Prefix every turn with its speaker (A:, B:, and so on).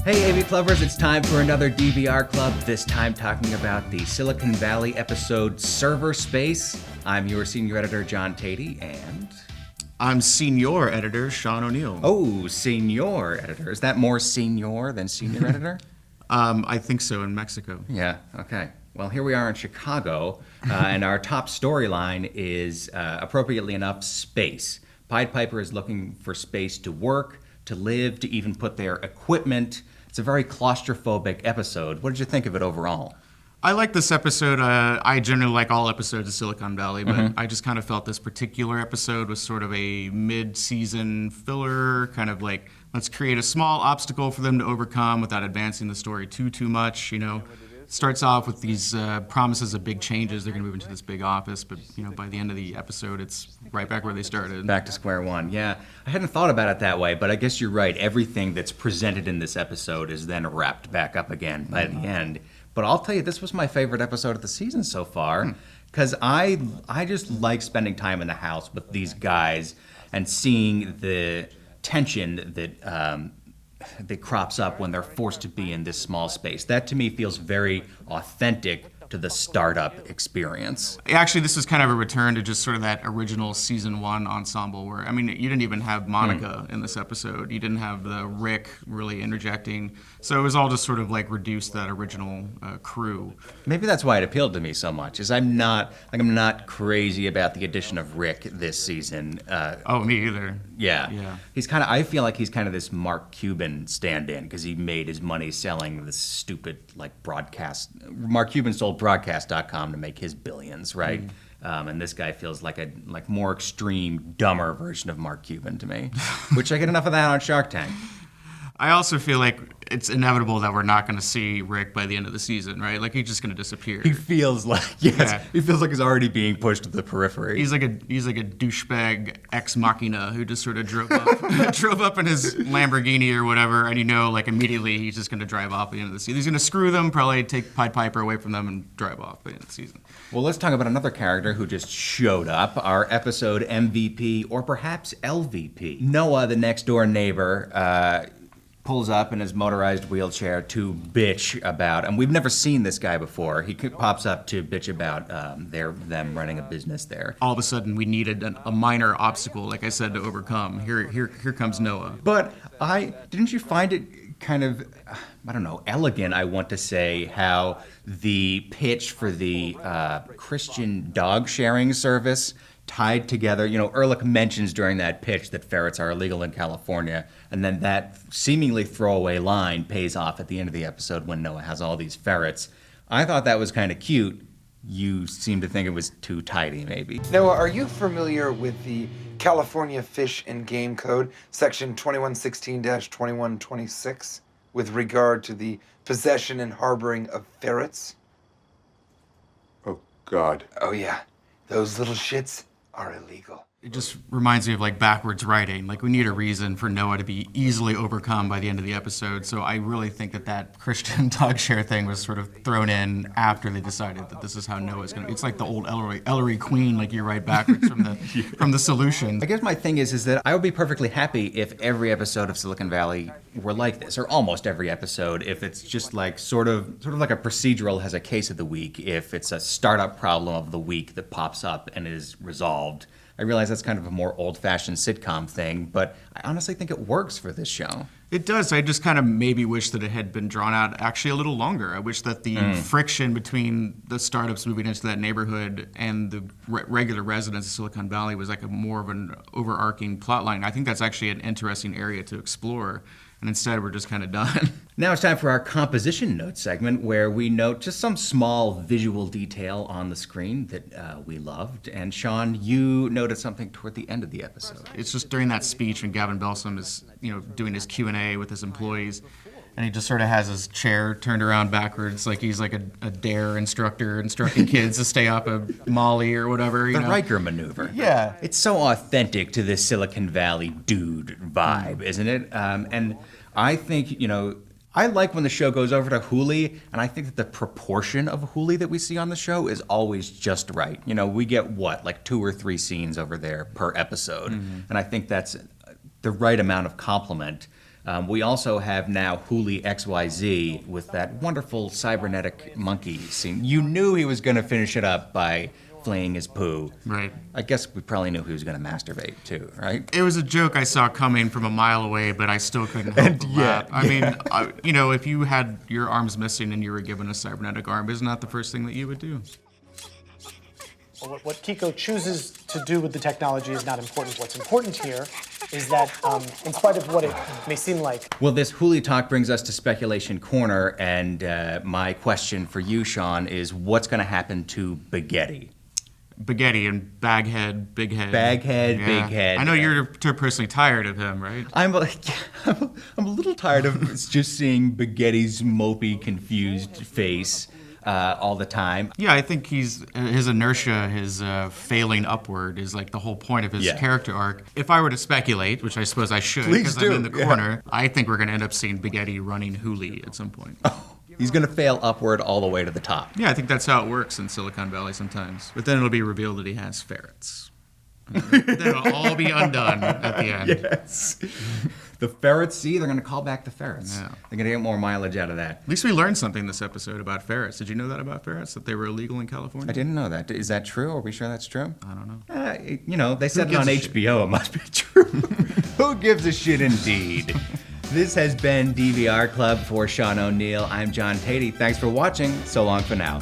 A: Hey AV Clubbers, it's time for another DVR Club, this time talking about the Silicon Valley episode Server Space. I'm your senior editor, John Teti, and...
B: I'm senior editor, Sean O'Neill.
A: Oh, senior editor. Is that more senior than senior editor?
B: I think so, in Mexico.
A: Yeah, okay. Well, here we are in Chicago, and our top storyline is, appropriately enough, space. Pied Piper is looking for space to work, to live, to even put their equipment. It's a very claustrophobic episode. What did you think of it overall?
B: I like this episode. I generally like all episodes of Silicon Valley, but I just kind of felt this particular episode was sort of a mid-season filler, kind of like, let's create a small obstacle for them to overcome without advancing the story too much, you know. Starts off with these promises of big changes. They're going to move into this big office, but you know, by the end of the episode, it's right back where they started.
A: Back to square one, yeah. I hadn't thought about it that way, but I guess you're right. Everything that's presented in this episode is then wrapped back up again by the end. But I'll tell you, this was my favorite episode of the season so far, because I just like spending time in the house with these guys and seeing the tension that crops up when they're forced to be in this small space. That to me feels very authentic to the startup experience.
B: Actually, this is kind of a return to just sort of that original season one ensemble where, I mean, you didn't even have Monica in this episode. You didn't have the Rick really interjecting. So it was all just sort of like reduced that original crew.
A: Maybe that's why it appealed to me so much, is I'm not crazy about the addition of Rick this season.
B: Oh, me either.
A: Yeah. He's kind of, I feel like he's kind of this Mark Cuban stand-in because he made his money selling this stupid like broadcast. Mark Cuban sold broadcast.com to make his billions, right? And this guy feels like a more extreme, dumber version of Mark Cuban to me, which I get enough of that on Shark Tank.
B: I also feel like it's inevitable that we're not going to see Rick by the end of the season, right? Like he's just going to disappear.
A: He feels like he feels like he's already being pushed to the periphery.
B: He's like a douchebag ex machina who just sort of drove up in his Lamborghini or whatever, and you know, like immediately he's just going to drive off at the end of the season. He's going to screw them, probably take Pied Piper away from them, and drive off by the end of the season.
A: Well, let's talk about another character who just showed up, our episode MVP, or perhaps LVP. Noah, the next door neighbor, pulls up in his motorized wheelchair to bitch about, and we've never seen this guy before. He pops up to bitch about them running a business there.
B: All of a sudden, we needed a minor obstacle, like I said, to overcome. Here comes Noah.
A: But didn't you find it kind of, I don't know, elegant, I want to say, how the pitch for the Christian dog sharing service tied together, you know, Ehrlich mentions during that pitch that ferrets are illegal in California, and then that seemingly throwaway line pays off at the end of the episode when Noah has all these ferrets. I thought that was kind of cute. You seem to think it was too tidy, maybe.
C: Noah, are you familiar with the California Fish and Game Code, section 2116-2126, with regard to the possession and harboring of ferrets?
D: Oh, God.
C: Oh, yeah. Those little shits are illegal.
B: It just reminds me of like backwards writing. Like we need a reason for Noah to be easily overcome by the end of the episode. So I really think that Christian dog share thing was sort of thrown in after they decided that this is how Noah's going to. It's like the old Ellery Queen, like you write backwards from the from the solutions.
A: I guess my thing is that I would be perfectly happy if every episode of Silicon Valley were like this, or almost every episode, if it's just like sort of like a procedural has a case of the week, if it's a startup problem of the week that pops up and is resolved. I realize that's kind of a more old-fashioned sitcom thing, but I honestly think it works for this show.
B: It does. I just kind of maybe wish that it had been drawn out actually a little longer. I wish that the friction between the startups moving into that neighborhood and the regular residents of Silicon Valley was like a more of an overarching plot line. I think that's actually an interesting area to explore. And instead, we're just kind of done.
A: Now it's time for our composition notes segment, where we note just some small visual detail on the screen that we loved. And Sean, you noted something toward the end of the episode.
B: It's just during that speech when Gavin Belson is, doing his Q&A with his employees, and he just sort of has his chair turned around backwards, like he's like a DARE instructor instructing kids to stay off of Molly or whatever.
A: The Riker maneuver.
B: Yeah.
A: It's so authentic to this Silicon Valley dude vibe, isn't it? And I think, I like when the show goes over to Hooli, and I think that the proportion of Hooli that we see on the show is always just right. We get, like 2 or 3 scenes over there per episode, and I think that's the right amount of compliment. We also have now Hooli XYZ with that wonderful cybernetic monkey scene. You knew he was going to finish it up by flaying his poo.
B: Right.
A: I guess we probably knew he was going to masturbate too, right?
B: It was a joke I saw coming from a mile away, but I still couldn't help but laugh. I mean, if you had your arms missing and you were given a cybernetic arm, isn't that the first thing that you would do?
E: What Kiko chooses to do with the technology is not important. What's important here is that, in spite of what it may seem like.
A: Well, this Hooli talk brings us to Speculation Corner, and my question for you, Sean, is what's going to happen to Baghetti?
B: Baghetti and Baghead, Big Head.
A: Baghead, Big Head.
B: I know you're personally tired of him, right?
A: I'm a little tired of just seeing Baghetti's mopey, confused face all the time.
B: Yeah, I think his inertia, his failing upward is like the whole point of his character arc. If I were to speculate, which I suppose I should because I'm in the corner, I think we're going to end up seeing Baghetti running Hooli at some point.
A: He's going to fail upward all the way to the top.
B: Yeah, I think that's how it works in Silicon Valley sometimes. But then it'll be revealed that he has ferrets. Then it'll all be undone at the end.
A: Yes. The ferrets, see, they're going to call back the ferrets.
B: Yeah.
A: They're going to get more mileage out of that.
B: At least we learned something this episode about ferrets. Did you know that about ferrets, that they were illegal in California?
A: I didn't know that. Is that true? Are we sure that's true?
B: I don't know.
A: They said it on
B: gives a
A: HBO. It must be true. Who gives a shit indeed? This has been DVR Club for Sean O'Neill. I'm John Teti. Thanks for watching. So long for now.